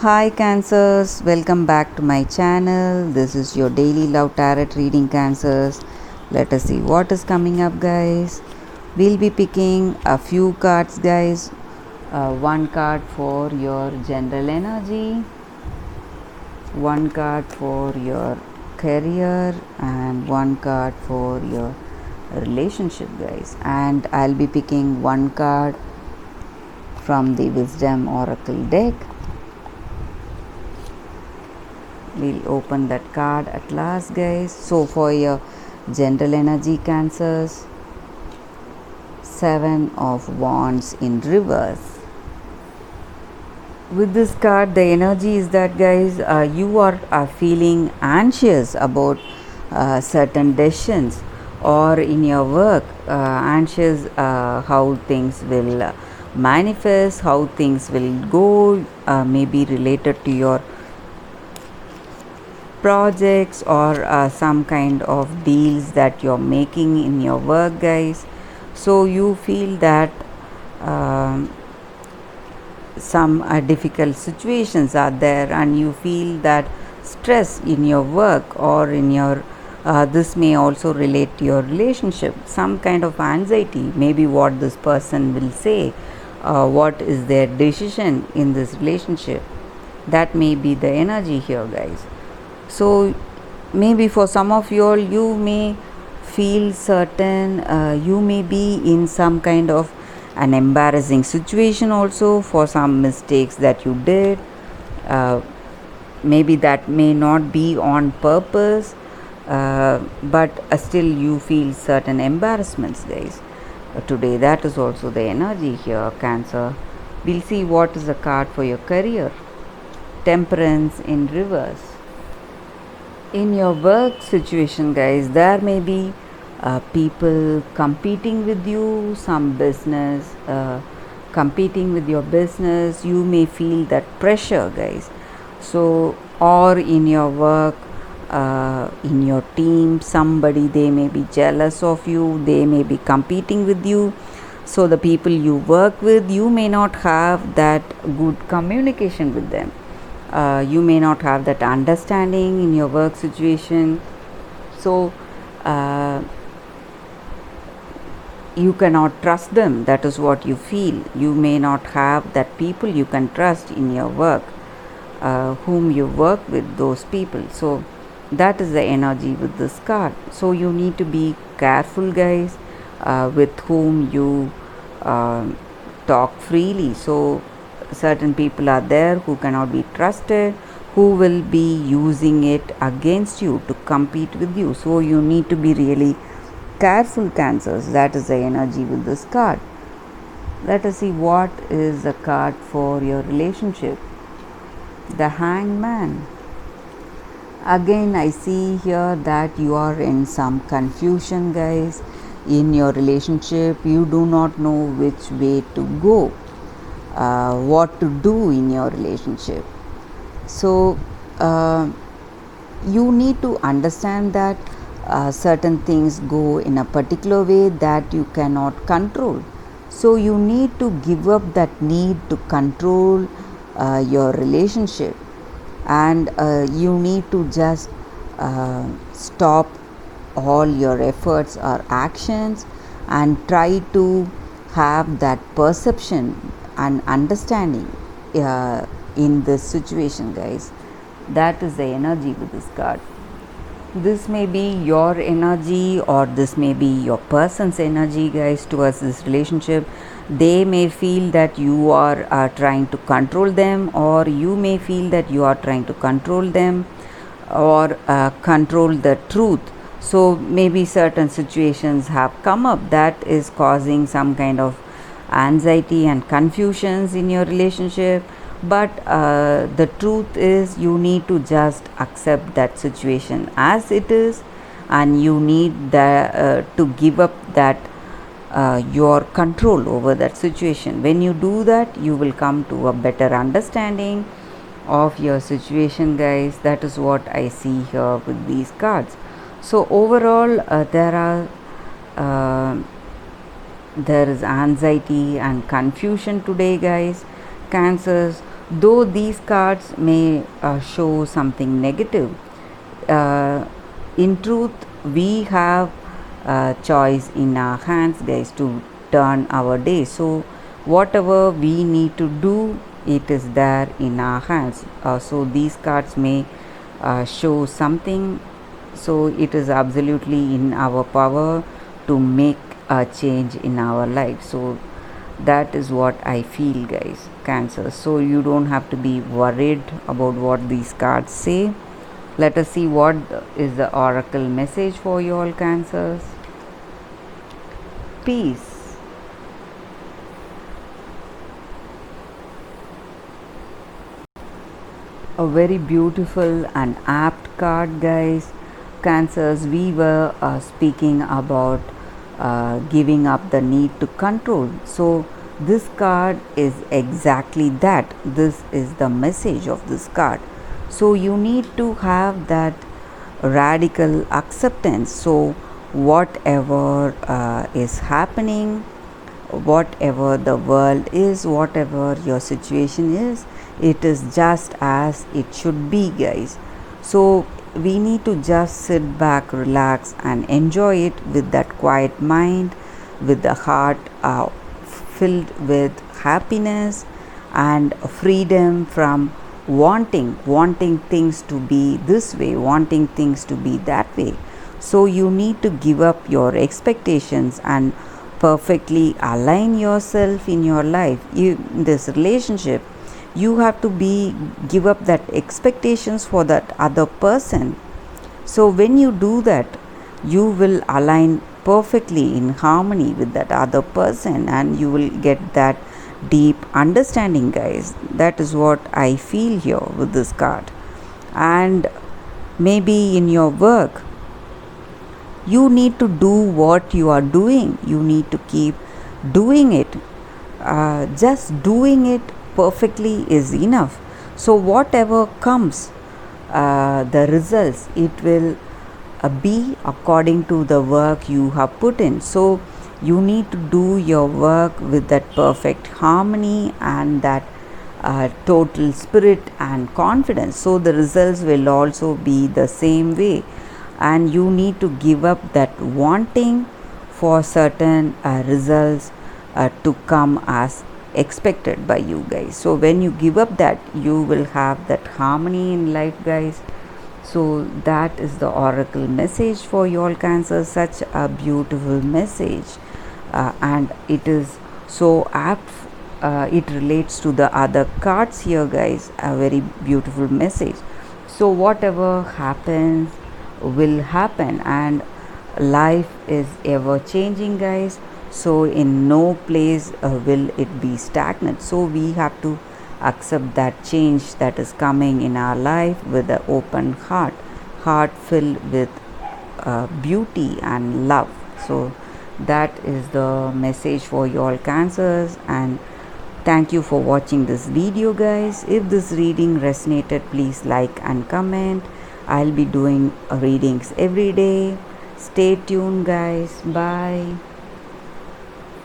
Hi Cancers, welcome back to my channel. This is your daily love tarot reading, Cancers. Let us see what is coming up, guys. We'll be picking a few cards, guys. One card for your general energy, one card for your career, and one card for your relationship, guys. And I'll be picking one card from the Wisdom Oracle deck. We'll open that card at last, guys. So for your general energy, Cancers, 7 of Wands in reverse. With this card, the energy is that, guys, you are feeling anxious about certain decisions, or in your work, anxious how things will manifest, how things will go, maybe related to your projects or some kind of deals that you're making in your work, guys. So you feel that um, some difficult situations are there, and you feel that stress in your work or in your this may also relate to your relationship, some kind of anxiety, maybe what this person will say, what is their decision in this relationship. That may be the energy here, guys. So maybe for some of you all, you may feel certain, you may be in some kind of an embarrassing situation also for some mistakes that you did. Maybe that may not be on purpose, but still you feel certain embarrassments, guys. Today, that is also the energy here, Cancer. We'll see what is the card for your career. Temperance in reverse. In your work situation, guys, there may be people competing with you, some business competing with your business. You may feel that pressure, guys. So, or in your work, in your team, somebody, they may be jealous of you, they may be competing with you. So the people you work with, you may not have that good communication with them. You may not have that understanding in your work situation. So you cannot trust them. That is what you feel. You may not have that people you can trust in your work, whom you work with, those people. So that is the energy with this card. So you need to be careful, guys, with whom you talk freely. So certain people are there who cannot be trusted, who will be using it against you to compete with you. So you need to be really careful, Cancers. That is the energy with this card. Let us see what is the card for your relationship. The Hangman. Again, I see here that you are in some confusion, guys. In your relationship, you do not know which way to go, what to do in your relationship. So you need to understand that certain things go in a particular way that you cannot control. So you need to give up that need to control your relationship, and you need to just stop all your efforts or actions and try to have that perception and understanding in this situation, guys. That is the energy with this card. This may be your energy, or this may be your person's energy, guys, towards this relationship. They may feel that you are trying to control them, or you may feel that you are trying to control them, or control the truth. So maybe certain situations have come up that is causing some kind of anxiety and confusions in your relationship. But the truth is, you need to just accept that situation as it is, and you need to give up that your control over that situation. When you do that, you will come to a better understanding of your situation, guys. That is what I see here with these cards. So overall, there is anxiety and confusion today, guys, Cancers. Though these cards may show something negative, uh, in truth, we have a choice in our hands, guys, to turn our day. So, whatever we need to do, it is there in our hands. So, these cards may show something, so it is absolutely in our power to make a change in our life. So, that is what I feel, guys, Cancer. So, you don't have to be worried about what these cards say. Let us see what is the oracle message for you all, Cancers. Peace. A very beautiful and apt card, guys. Cancers, we were speaking about giving up the need to control. So, this card is exactly that. This is the message of this card. So, you need to have that radical acceptance. So, whatever is happening, whatever the world is, whatever your situation is, it is just as it should be, guys. So, we need to just sit back, relax, and enjoy it with that quiet mind, with the heart filled with happiness and freedom from wanting things to be this way, wanting things to be that way. So you need to give up your expectations and perfectly align yourself in your life. In this relationship, you have to give up that expectations for that other person. So when you do that, you will align perfectly in harmony with that other person, and you will get that deep understanding, guys. That is what I feel here with this card. And maybe in your work, you need to do what you are doing, you need to keep doing it. Just doing it perfectly is enough. So whatever comes, the results, it will be according to the work you have put in. So you need to do your work with that perfect harmony and that total spirit and confidence. So the results will also be the same way, and you need to give up that wanting for certain results to come as expected by you, guys. So when you give up that, you will have that harmony in life, guys. So that is the oracle message for you all, Cancer. Such a beautiful message, and it is so apt. It relates to the other cards here, guys. A very beautiful message. So whatever happens will happen, and life is ever changing, guys. So in no place will it be stagnant. So we have to accept that change that is coming in our life with an open heart filled with beauty and love. So that is the message for you all, Cancers. And thank you for watching this video, guys. If this reading resonated, please like and comment. I'll be doing readings every day. Stay tuned, guys. Bye.